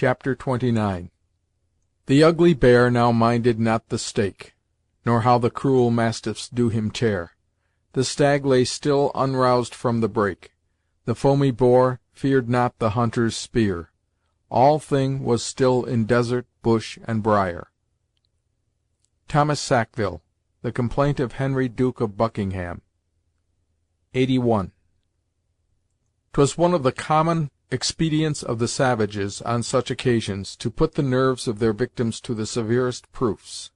Chapter 29. The ugly bear now minded not the stake, nor how the cruel mastiffs do him tear. The stag lay still unroused from the brake. The foamy boar feared not the hunter's spear. All thing was still in desert, bush, and briar. Thomas Sackville, The Complaint of Henry Duke of Buckingham. 81. 'Twas one of the common expedients of the savages, on such occasions, to put the nerves of their victims to the severest proofs.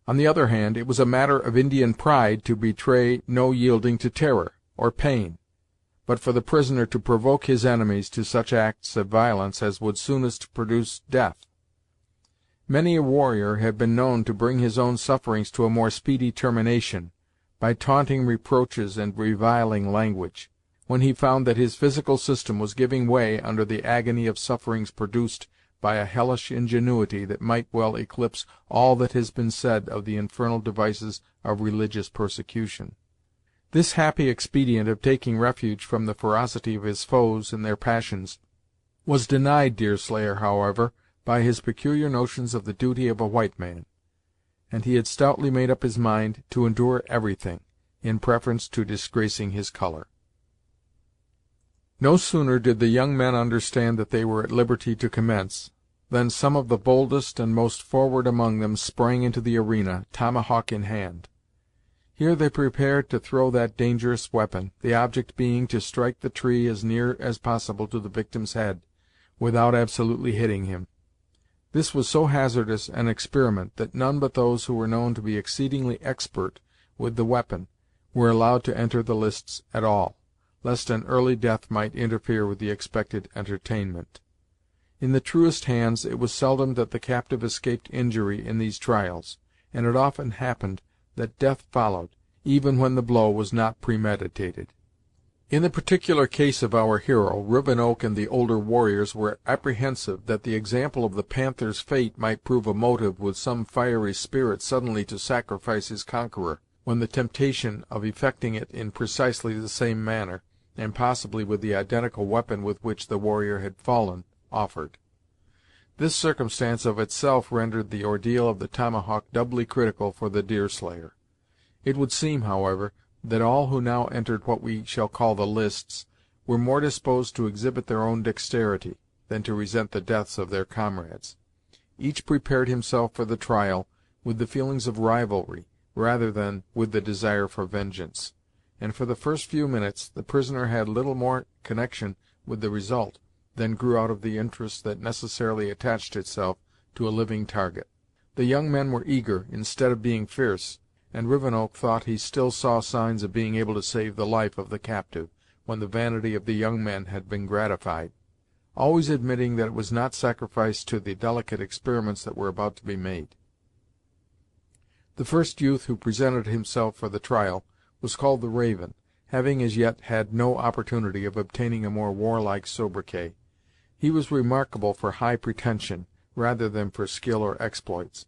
On the other hand, it was a matter of Indian pride to betray no yielding to terror, or pain, but for the prisoner to provoke his enemies to such acts of violence as would soonest produce death. Many a warrior had been known to bring his own sufferings to a more speedy termination, by taunting reproaches and reviling language, when he found that his physical system was giving way under the agony of sufferings produced by a hellish ingenuity that might well eclipse all that has been said of the infernal devices of religious persecution. This happy expedient of taking refuge from the ferocity of his foes in their passions was denied Deerslayer, however, by his peculiar notions of the duty of a white man, and he had stoutly made up his mind to endure everything, in preference to disgracing his color. No sooner did the young men understand that they were at liberty to commence, than some of the boldest and most forward among them sprang into the arena, tomahawk in hand. Here they prepared to throw that dangerous weapon, the object being to strike the tree as near as possible to the victim's head, without absolutely hitting him. This was so hazardous an experiment that none but those who were known to be exceedingly expert with the weapon were allowed to enter the lists at all, lest an early death might interfere with the expected entertainment. In the truest hands it was seldom that the captive escaped injury in these trials, and it often happened that death followed, even when the blow was not premeditated. In the particular case of our hero, Rivenoak and the older warriors were apprehensive that the example of the Panther's fate might prove a motive with some fiery spirit suddenly to sacrifice his conqueror, when the temptation of effecting it in precisely the same manner, and possibly with the identical weapon with which the warrior had fallen, offered. This circumstance of itself rendered the ordeal of the tomahawk doubly critical for the Deerslayer. It would seem, however, that all who now entered what we shall call the lists were more disposed to exhibit their own dexterity, than to resent the deaths of their comrades. Each prepared himself for the trial with the feelings of rivalry, rather than with the desire for vengeance, and for the first few minutes the prisoner had little more connection with the result than grew out of the interest that necessarily attached itself to a living target. The young men were eager, instead of being fierce, and Rivenoak thought he still saw signs of being able to save the life of the captive, when the vanity of the young men had been gratified, always admitting that it was not sacrificed to the delicate experiments that were about to be made. The first youth who presented himself for the trial was called the Raven, having as yet had no opportunity of obtaining a more warlike sobriquet. He was remarkable for high pretension, rather than for skill or exploits,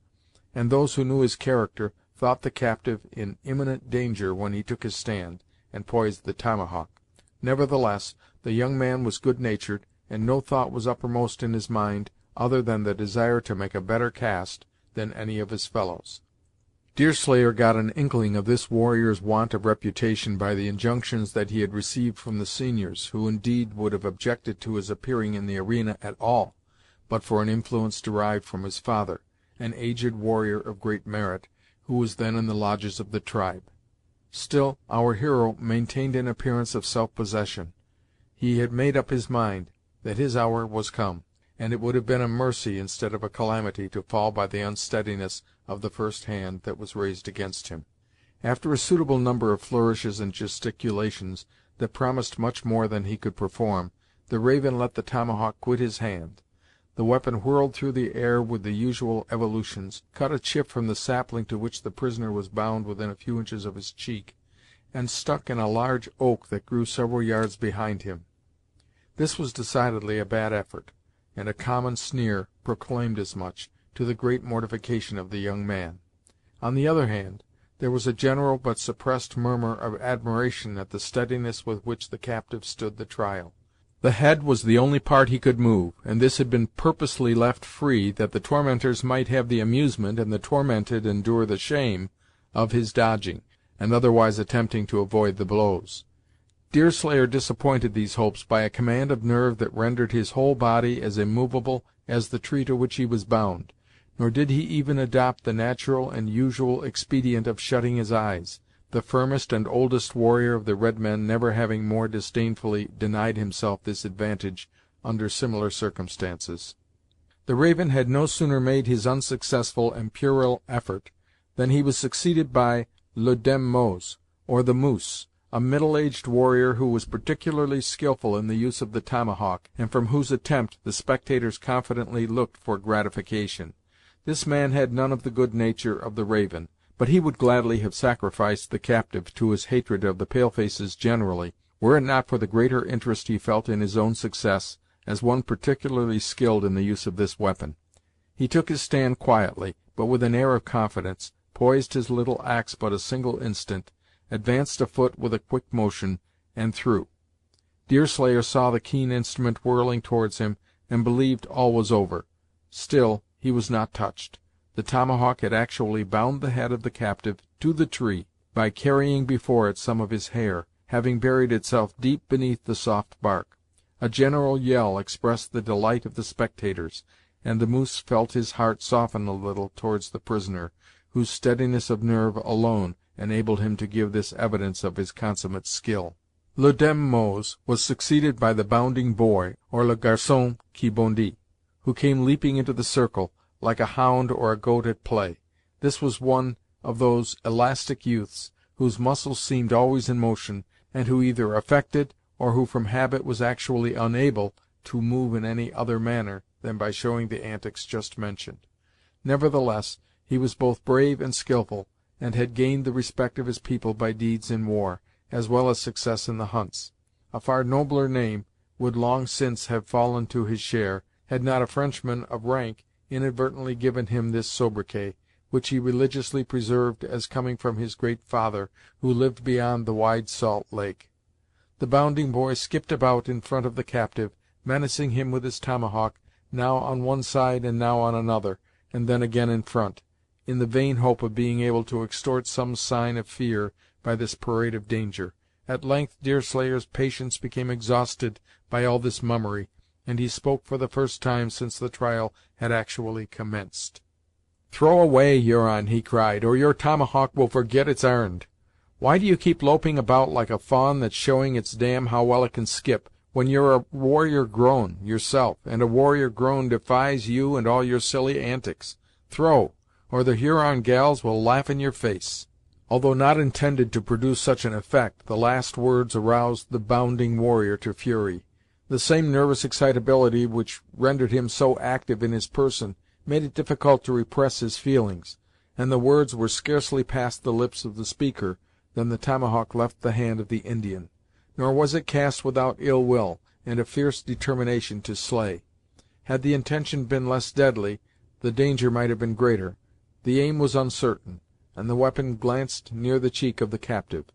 and those who knew his character thought the captive in imminent danger when he took his stand, and poised the tomahawk. Nevertheless, the young man was good-natured, and no thought was uppermost in his mind, other than the desire to make a better cast than any of his fellows. Deerslayer got an inkling of this warrior's want of reputation by the injunctions that he had received from the seniors, who indeed would have objected to his appearing in the arena at all, but for an influence derived from his father, an aged warrior of great merit, who was then in the lodges of the tribe. Still, our hero maintained an appearance of self-possession. He had made up his mind that his hour was come, and it would have been a mercy instead of a calamity to fall by the unsteadiness of the first hand that was raised against him. After a suitable number of flourishes and gesticulations that promised much more than he could perform, the Raven let the tomahawk quit his hand. The weapon whirled through the air with the usual evolutions, cut a chip from the sapling to which the prisoner was bound within a few inches of his cheek, and stuck in a large oak that grew several yards behind him. This was decidedly a bad effort, and a common sneer proclaimed as much, to the great mortification of the young man. On the other hand, there was a general but suppressed murmur of admiration at the steadiness with which the captive stood the trial. The head was the only part he could move, and this had been purposely left free, that the tormentors might have the amusement, and the tormented endure the shame, of his dodging, and otherwise attempting to avoid the blows. Deerslayer disappointed these hopes by a command of nerve that rendered his whole body as immovable as the tree to which he was bound, nor did he even adopt the natural and usual expedient of shutting his eyes, the firmest and oldest warrior of the red men never having more disdainfully denied himself this advantage under similar circumstances. The Raven had no sooner made his unsuccessful and puerile effort, than he was succeeded by le Daim Mose, or the Moose, a middle-aged warrior who was particularly skilful in the use of the tomahawk, and from whose attempt the spectators confidently looked for gratification. This man had none of the good nature of the Raven, but he would gladly have sacrificed the captive to his hatred of the pale-faces generally, were it not for the greater interest he felt in his own success, as one particularly skilled in the use of this weapon. He took his stand quietly, but with an air of confidence, poised his little axe but a single instant, advanced a foot with a quick motion, and threw. Deerslayer saw the keen instrument whirling towards him, and believed all was over. Still, he was not touched. The tomahawk had actually bound the head of the captive to the tree, by carrying before it some of his hair, having buried itself deep beneath the soft bark. A general yell expressed the delight of the spectators, and the Moose felt his heart soften a little towards the prisoner, whose steadiness of nerve alone enabled him to give this evidence of his consummate skill. Le Daim Mose was succeeded by the bounding boy, or le Garçon qui bondit, who came leaping into the circle, like a hound or a goat at play. This was one of those elastic youths, whose muscles seemed always in motion, and who either affected, or who from habit was actually unable, to move in any other manner than by showing the antics just mentioned. Nevertheless, he was both brave and skilful, and had gained the respect of his people by deeds in war, as well as success in the hunts. A far nobler name would long since have fallen to his share, had not a Frenchman of rank inadvertently given him this sobriquet, which he religiously preserved as coming from his great father, who lived beyond the wide salt lake. The bounding boy skipped about in front of the captive, menacing him with his tomahawk, now on one side and now on another, and then again in front, in the vain hope of being able to extort some sign of fear by this parade of danger. At length Deerslayer's patience became exhausted by all this mummery, and he spoke for the first time since the trial had actually commenced. "Throw away, Huron," he cried, "or your tomahawk will forget its ar'n'd. Why do you keep loping about like a fawn that's showing its dam how well it can skip, when you're a warrior grown, yourself, and a warrior grown defies you and all your silly antics? Throw, or the Huron gals will laugh in your face." Although not intended to produce such an effect, the last words aroused the bounding warrior to fury. The same nervous excitability which rendered him so active in his person made it difficult to repress his feelings, and the words were scarcely past the lips of the speaker than the tomahawk left the hand of the Indian. Nor was it cast without ill will, and a fierce determination to slay. Had the intention been less deadly, the danger might have been greater. The aim was uncertain, and the weapon glanced near the cheek of the captive,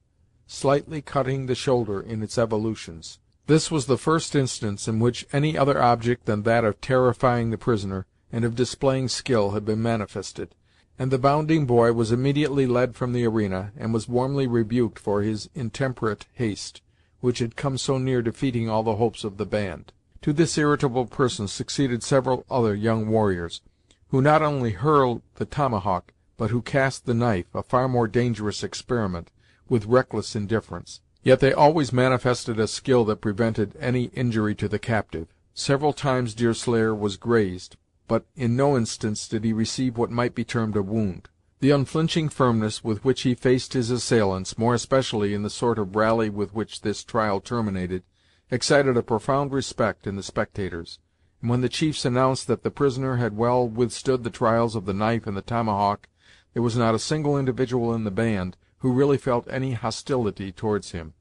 slightly cutting the shoulder in its evolutions. This was the first instance in which any other object than that of terrifying the prisoner, and of displaying skill, had been manifested, and the bounding boy was immediately led from the arena, and was warmly rebuked for his intemperate haste, which had come so near defeating all the hopes of the band. To this irritable person succeeded several other young warriors, who not only hurled the tomahawk, but who cast the knife, a far more dangerous experiment, with reckless indifference. Yet they always manifested a skill that prevented any injury to the captive. Several times Deerslayer was grazed, but in no instance did he receive what might be termed a wound. The unflinching firmness with which he faced his assailants, more especially in the sort of rally with which this trial terminated, excited a profound respect in the spectators, and when the chiefs announced that the prisoner had well withstood the trials of the knife and the tomahawk, there was not a single individual in the band who really felt any hostility towards him,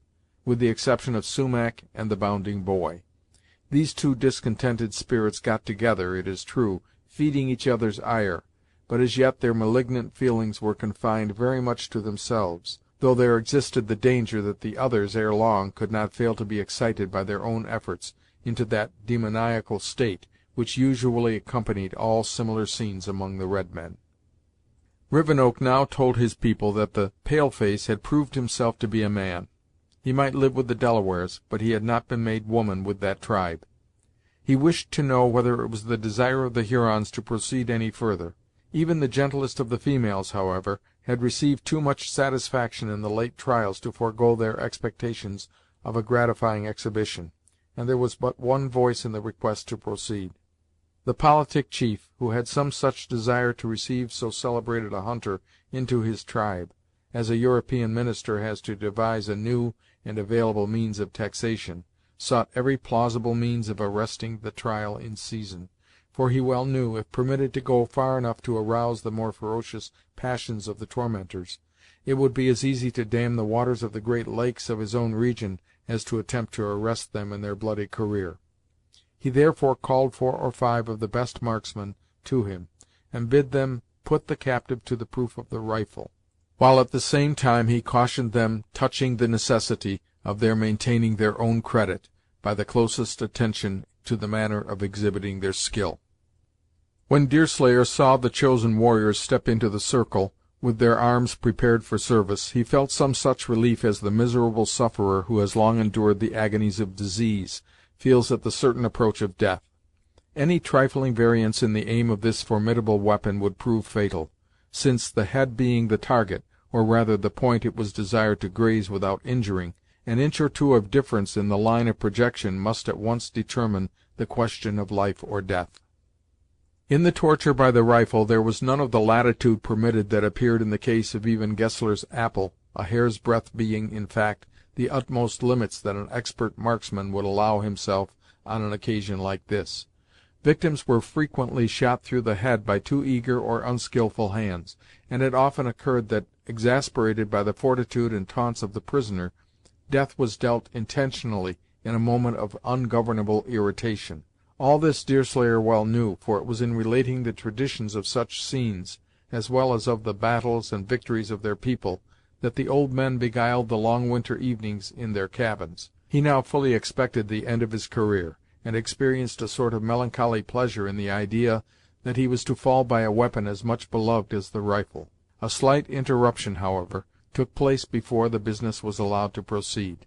with the exception of Sumach and the bounding boy. These two discontented spirits got together, it is true, feeding each other's ire, but as yet their malignant feelings were confined very much to themselves, though there existed the danger that the others, ere long, could not fail to be excited by their own efforts into that demoniacal state which usually accompanied all similar scenes among the red men. Rivenoak now told his people that the pale-face had proved himself to be a man. He might live with the Delawares, but he had not been made woman with that tribe. He wished to know whether it was the desire of the Hurons to proceed any further. Even the gentlest of the females, however, had received too much satisfaction in the late trials to forego their expectations of a gratifying exhibition, and there was but one voice in the request to proceed. The politic chief, who had some such desire to receive so celebrated a hunter into his tribe, as a European minister has to devise a new and available means of taxation, sought every plausible means of arresting the trial in season, for he well knew, if permitted to go far enough to arouse the more ferocious passions of the tormentors, it would be as easy to dam the waters of the great lakes of his own region as to attempt to arrest them in their bloody career. He therefore called 4 or 5 of the best marksmen to him, and bid them put the captive to the proof of the rifle, while at the same time he cautioned them touching the necessity of their maintaining their own credit, by the closest attention to the manner of exhibiting their skill. When Deerslayer saw the chosen warriors step into the circle, with their arms prepared for service, he felt some such relief as the miserable sufferer who has long endured the agonies of disease feels at the certain approach of death. Any trifling variance in the aim of this formidable weapon would prove fatal, since, the head being the target, or rather the point it was desired to graze without injuring, an inch or two of difference in the line of projection must at once determine the question of life or death. In the torture by the rifle there was none of the latitude permitted that appeared in the case of even Gessler's apple, a hair's breadth being, in fact, the utmost limits that an expert marksman would allow himself on an occasion like this. Victims were frequently shot through the head by too eager or unskilful hands, and it often occurred that, exasperated by the fortitude and taunts of the prisoner, death was dealt intentionally in a moment of ungovernable irritation. All this Deerslayer well knew, for it was in relating the traditions of such scenes, as well as of the battles and victories of their people, that the old men beguiled the long winter evenings in their cabins. He now fully expected the end of his career, and experienced a sort of melancholy pleasure in the idea that he was to fall by a weapon as much beloved as the rifle. A slight interruption, however, took place before the business was allowed to proceed.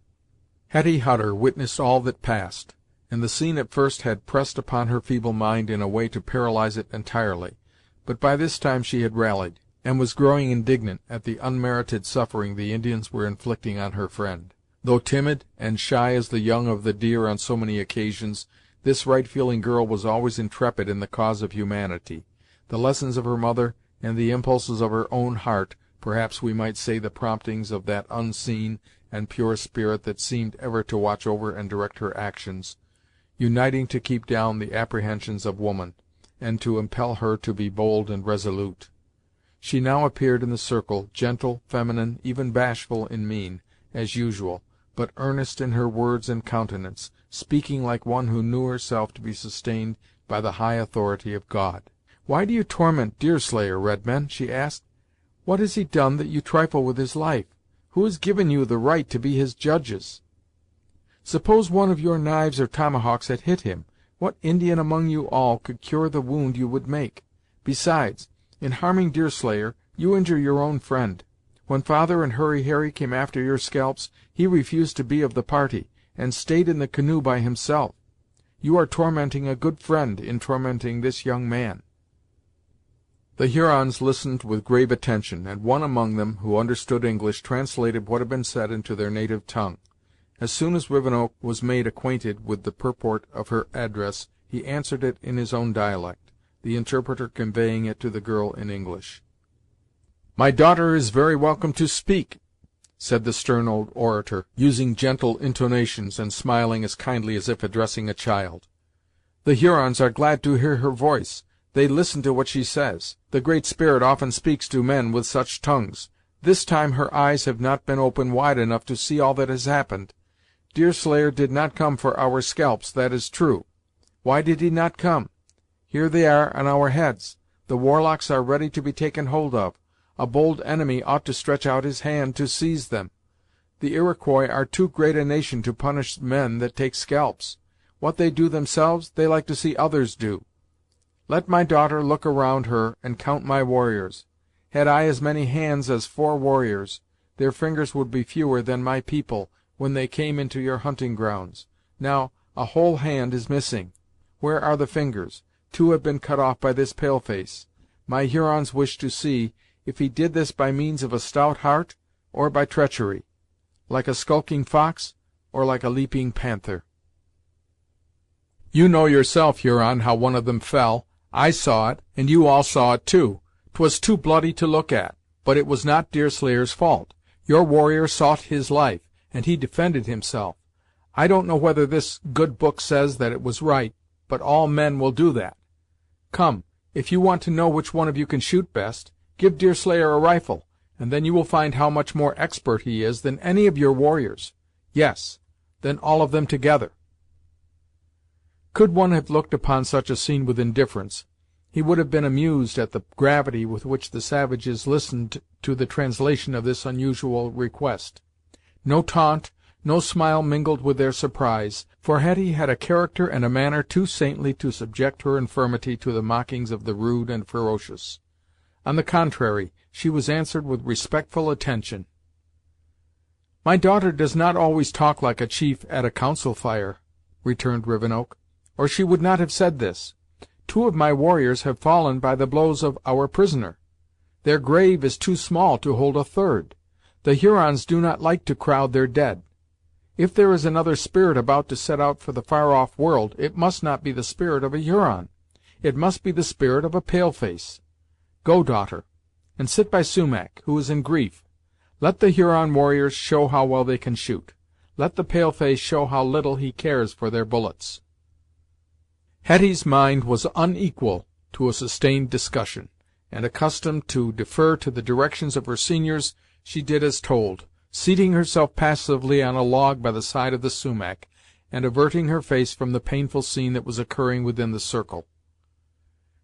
Hetty Hutter witnessed all that passed, and the scene at first had pressed upon her feeble mind in a way to paralyze it entirely, but by this time she had rallied, and was growing indignant at the unmerited suffering the Indians were inflicting on her friend. Though timid and shy as the young of the deer on so many occasions, this right-feeling girl was always intrepid in the cause of humanity. The lessons of her mother, and the impulses of her own heart, perhaps we might say the promptings of that unseen and pure spirit that seemed ever to watch over and direct her actions, uniting to keep down the apprehensions of woman, and to impel her to be bold and resolute. She now appeared in the circle, gentle, feminine, even bashful in mien, as usual, but earnest in her words and countenance, speaking like one who knew herself to be sustained by the high authority of God. "Why do you torment Deerslayer, red men?" she asked. "What has he done that you trifle with his life? Who has given you the right to be his judges? Suppose one of your knives or tomahawks had hit him, what Indian among you all could cure the wound you would make? Besides, in harming Deerslayer, you injure your own friend. When father and Hurry Harry came after your scalps, he refused to be of the party, and stayed in the canoe by himself. You are tormenting a good friend in tormenting this young man." The Hurons listened with grave attention, and one among them, who understood English, translated what had been said into their native tongue. As soon as Rivenoak was made acquainted with the purport of her address, he answered it in his own dialect, the interpreter conveying it to the girl in English. "My daughter is very welcome to speak," said the stern old orator, using gentle intonations, and smiling as kindly as if addressing a child. "The Hurons are glad to hear her voice. They listen to what she says. The Great Spirit often speaks to men with such tongues. This time her eyes have not been opened wide enough to see all that has happened. Deerslayer did not come for our scalps, that is true. Why did he not come? Here they are on our heads. The warlocks are ready to be taken hold of. A bold enemy ought to stretch out his hand to seize them. The Iroquois are too great a nation to punish men that take scalps. What they do themselves, they like to see others do. Let my daughter look around her and count my warriors. Had I as many hands as 4 warriors, their fingers would be fewer than my people when they came into your hunting grounds. Now, a whole hand is missing. Where are the fingers? 2 have been cut off by this pale-face. My Hurons wish to see if he did this by means of a stout heart, or by treachery, like a skulking fox, or like a leaping panther. You know yourself, Huron, how one of them fell. I saw it, and you all saw it too. 'Twas too bloody to look at, but it was not Deerslayer's fault. Your warrior sought his life, and he defended himself. I don't know whether this good book says that it was right, but all men will do that. Come, if you want to know which one of you can shoot best, give Deerslayer a rifle, and then you will find how much more expert he is than any of your warriors. Yes, than all of them together." Could one have looked upon such a scene with indifference, he would have been amused at the gravity with which the savages listened to the translation of this unusual request. No taunt, no smile mingled with their surprise, for Hetty had a character and a manner too saintly to subject her infirmity to the mockings of the rude and ferocious. On the contrary, she was answered with respectful attention. "My daughter does not always talk like a chief at a council fire," returned Rivenoak, "or she would not have said this. 2 of my warriors have fallen by the blows of our prisoner. Their grave is too small to hold a 3rd. The Hurons do not like to crowd their dead. If there is another spirit about to set out for the far-off world, it must not be the spirit of a Huron. It must be the spirit of a pale-face. Go, daughter, and sit by Sumach, who is in grief. Let the Huron warriors show how well they can shoot. Let the pale-face show how little he cares for their bullets." Hetty's mind was unequal to a sustained discussion, and accustomed to defer to the directions of her seniors, she did as told, seating herself passively on a log by the side of the Sumach, and averting her face from the painful scene that was occurring within the circle.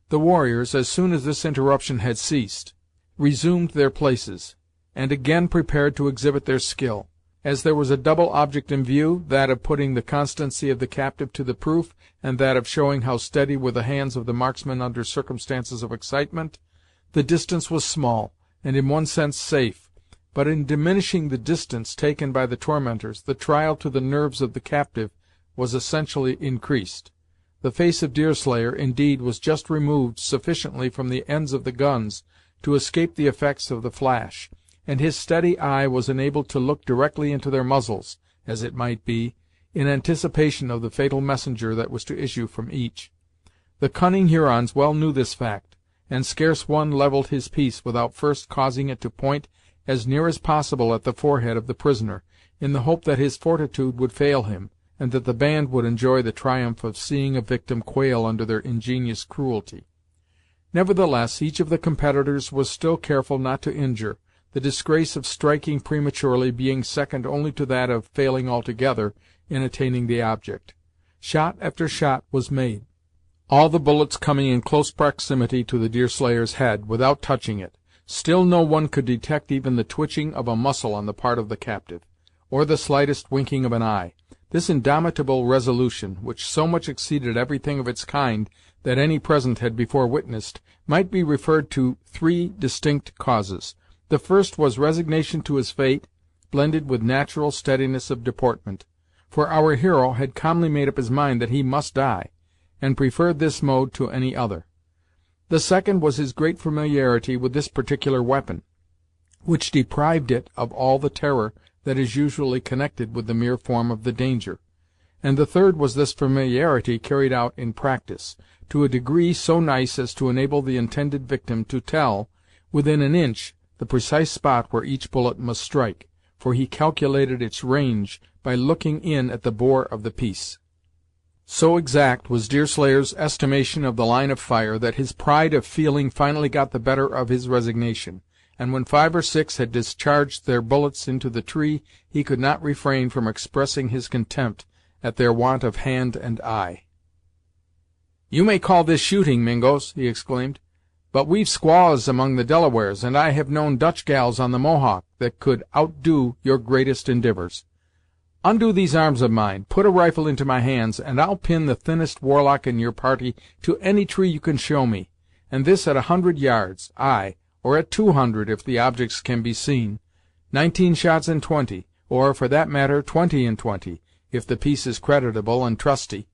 The warriors, as soon as this interruption had ceased, resumed their places, and again prepared to exhibit their skill. As there was a double object in view, that of putting the constancy of the captive to the proof, and that of showing how steady were the hands of the marksman under circumstances of excitement, the distance was small, and in one sense safe, but in diminishing the distance taken by the tormentors, the trial to the nerves of the captive was essentially increased. The face of Deerslayer, indeed, was just removed sufficiently from the ends of the guns to escape the effects of the flash, and his steady eye was enabled to look directly into their muzzles, as it might be, in anticipation of the fatal messenger that was to issue from each. The cunning Hurons well knew this fact, and scarce one levelled his piece without first causing it to point as near as possible at the forehead of the prisoner, in the hope that his fortitude would fail him, and that the band would enjoy the triumph of seeing a victim quail under their ingenious cruelty. Nevertheless, each of the competitors was still careful not to injure, the disgrace of striking prematurely being second only to that of failing altogether in attaining the object. Shot after shot was made, all the bullets coming in close proximity to the Deerslayer's head, without touching it. Still no one could detect even the twitching of a muscle on the part of the captive, or the slightest winking of an eye. This indomitable resolution, which so much exceeded everything of its kind that any present had before witnessed, might be referred to 3 distinct causes. The first was resignation to his fate, blended with natural steadiness of deportment, for our hero had calmly made up his mind that he must die, and preferred this mode to any other. The second was his great familiarity with this particular weapon, which deprived it of all the terror that is usually connected with the mere form of the danger, and the third was this familiarity carried out in practice, to a degree so nice as to enable the intended victim to tell, within an inch, the precise spot where each bullet must strike, for he calculated its range by looking in at the bore of the piece. So exact was Deerslayer's estimation of the line of fire, that his pride of feeling finally got the better of his resignation, and when 5 or 6 had discharged their bullets into the tree, he could not refrain from expressing his contempt at their want of hand and eye. "You may call this shooting, Mingos," he exclaimed, "but we've squaws among the Delawares, and I have known Dutch gals on the Mohawk that could outdo your greatest endeavors. Undo these arms of mine, put a rifle into my hands, and I'll pin the thinnest warlock in your party to any tree you can show me, and this at 100 yards, ay, or at 200 if the objects can be seen. 19 shots in 20, or, for that matter, 20 in 20, if the piece is creditable and trusty."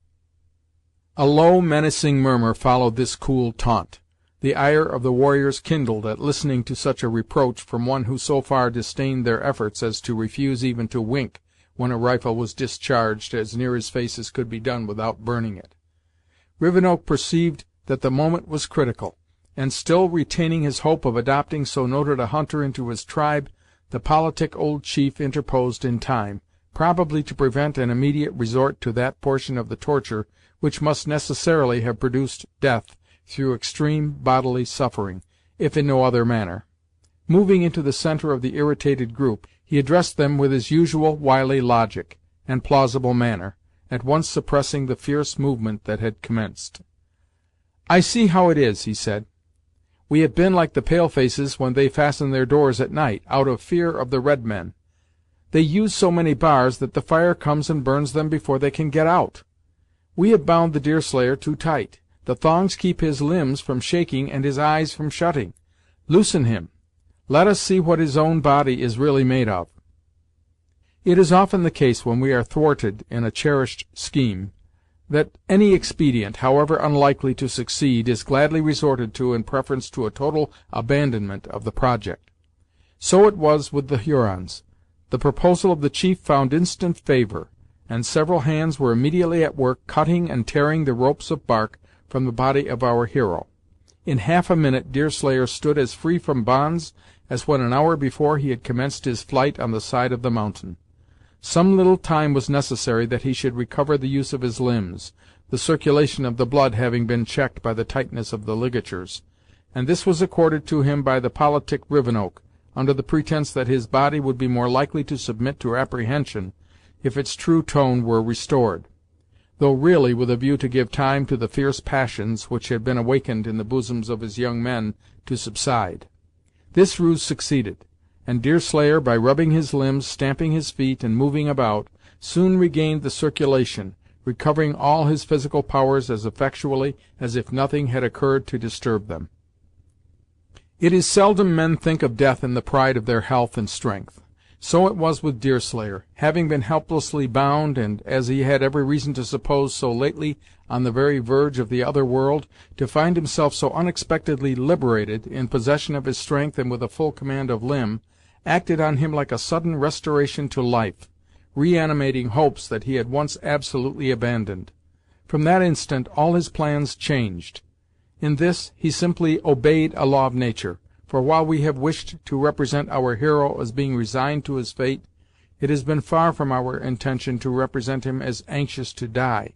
A low, menacing murmur followed this cool taunt. The ire of the warriors kindled at listening to such a reproach from one who so far disdained their efforts as to refuse even to wink when a rifle was discharged as near his face as could be done without burning it. Rivenoak perceived that the moment was critical, and, still retaining his hope of adopting so noted a hunter into his tribe, the politic old chief interposed in time, probably to prevent an immediate resort to that portion of the torture which must necessarily have produced death through extreme bodily suffering, if in no other manner. Moving into the centre of the irritated group, he addressed them with his usual wily logic and plausible manner, at once suppressing the fierce movement that had commenced. "I see how it is," he said. "We have been like the pale-faces when they fasten their doors at night, out of fear of the red men. They use so many bars that the fire comes and burns them before they can get out. We have bound the Deerslayer too tight. The thongs keep his limbs from shaking and his eyes from shutting. Loosen him. Let us see what his own body is really made of." It is often the case when we are thwarted in a cherished scheme, that any expedient, however unlikely to succeed, is gladly resorted to in preference to a total abandonment of the project. So it was with the Hurons. The proposal of the chief found instant favor, and several hands were immediately at work cutting and tearing the ropes of bark from the body of our hero. In half a minute Deerslayer stood as free from bonds as when an hour before he had commenced his flight on the side of the mountain. Some little time was necessary that he should recover the use of his limbs, the circulation of the blood having been checked by the tightness of the ligatures, and this was accorded to him by the politic Rivenoak, under the pretence that his body would be more likely to submit to apprehension if its true tone were restored, though really with a view to give time to the fierce passions which had been awakened in the bosoms of his young men to subside. This ruse succeeded, and Deerslayer, by rubbing his limbs, stamping his feet, and moving about, soon regained the circulation, recovering all his physical powers as effectually as if nothing had occurred to disturb them. It is seldom men think of death in the pride of their health and strength. So it was with Deerslayer. Having been helplessly bound, and, as he had every reason to suppose, so lately on the very verge of the other world, to find himself so unexpectedly liberated, in possession of his strength and with a full command of limb, acted on him like a sudden restoration to life, reanimating hopes that he had once absolutely abandoned. From that instant all his plans changed. In this he simply obeyed a law of nature, for while we have wished to represent our hero as being resigned to his fate, it has been far from our intention to represent him as anxious to die.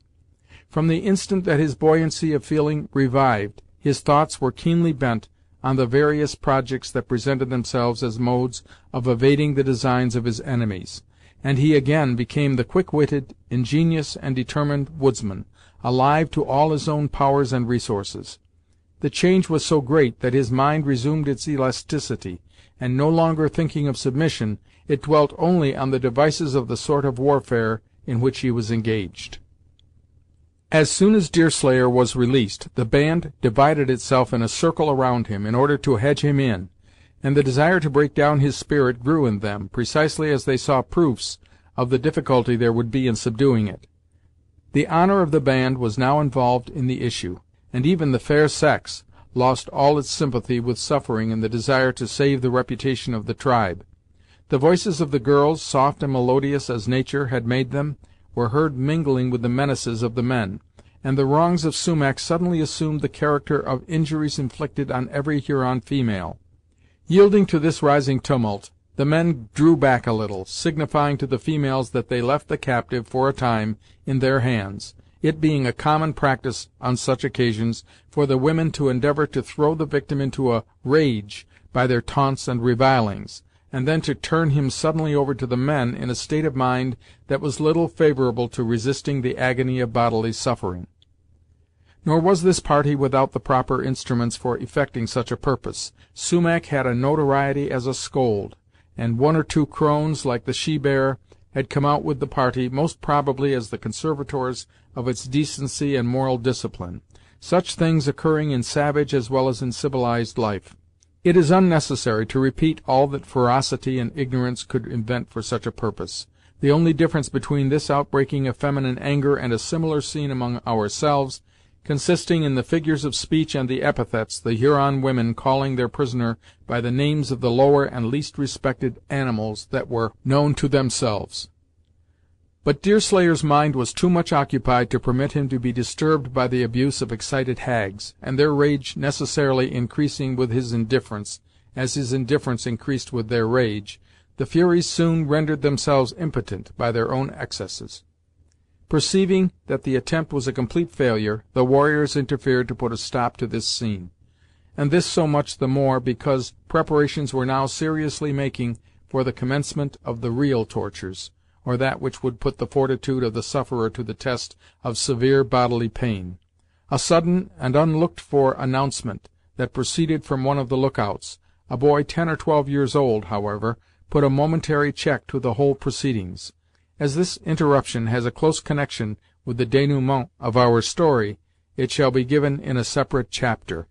From the instant that his buoyancy of feeling revived, his thoughts were keenly bent on the various projects that presented themselves as modes of evading the designs of his enemies, and he again became the quick-witted, ingenious, and determined woodsman, alive to all his own powers and resources. The change was so great that his mind resumed its elasticity, and no longer thinking of submission, it dwelt only on the devices of the sort of warfare in which he was engaged. As soon as Deerslayer was released, the band divided itself in a circle around him, in order to hedge him in, and the desire to break down his spirit grew in them, precisely as they saw proofs of the difficulty there would be in subduing it. The honor of the band was now involved in the issue, and even the fair sex lost all its sympathy with suffering in the desire to save the reputation of the tribe. The voices of the girls, soft and melodious as nature had made them, were heard mingling with the menaces of the men, and the wrongs of Sumach suddenly assumed the character of injuries inflicted on every Huron female. Yielding to this rising tumult, the men drew back a little, signifying to the females that they left the captive, for a time, in their hands, it being a common practice on such occasions for the women to endeavor to throw the victim into a rage by their taunts and revilings, and then to turn him suddenly over to the men in a state of mind that was little favorable to resisting the agony of bodily suffering. Nor was this party without the proper instruments for effecting such a purpose. Sumach had a notoriety as a scold, and one or two crones, like the she-bear, had come out with the party, most probably as the conservators of its decency and moral discipline, such things occurring in savage as well as in civilized life. It is unnecessary to repeat all that ferocity and ignorance could invent for such a purpose. The only difference between this outbreaking of feminine anger and a similar scene among ourselves, consisting in the figures of speech and the epithets, the Huron women calling their prisoner by the names of the lower and least respected animals that were known to themselves. But Deerslayer's mind was too much occupied to permit him to be disturbed by the abuse of excited hags, and their rage necessarily increasing with his indifference, as his indifference increased with their rage, the Furies soon rendered themselves impotent by their own excesses. Perceiving that the attempt was a complete failure, the warriors interfered to put a stop to this scene, and this so much the more because preparations were now seriously making for the commencement of the real tortures, or that which would put the fortitude of the sufferer to the test of severe bodily pain. A sudden and unlooked-for announcement that proceeded from one of the lookouts, a boy 10 or 12 years old, however, put a momentary check to the whole proceedings. As this interruption has a close connection with the denouement of our story, it shall be given in a separate chapter.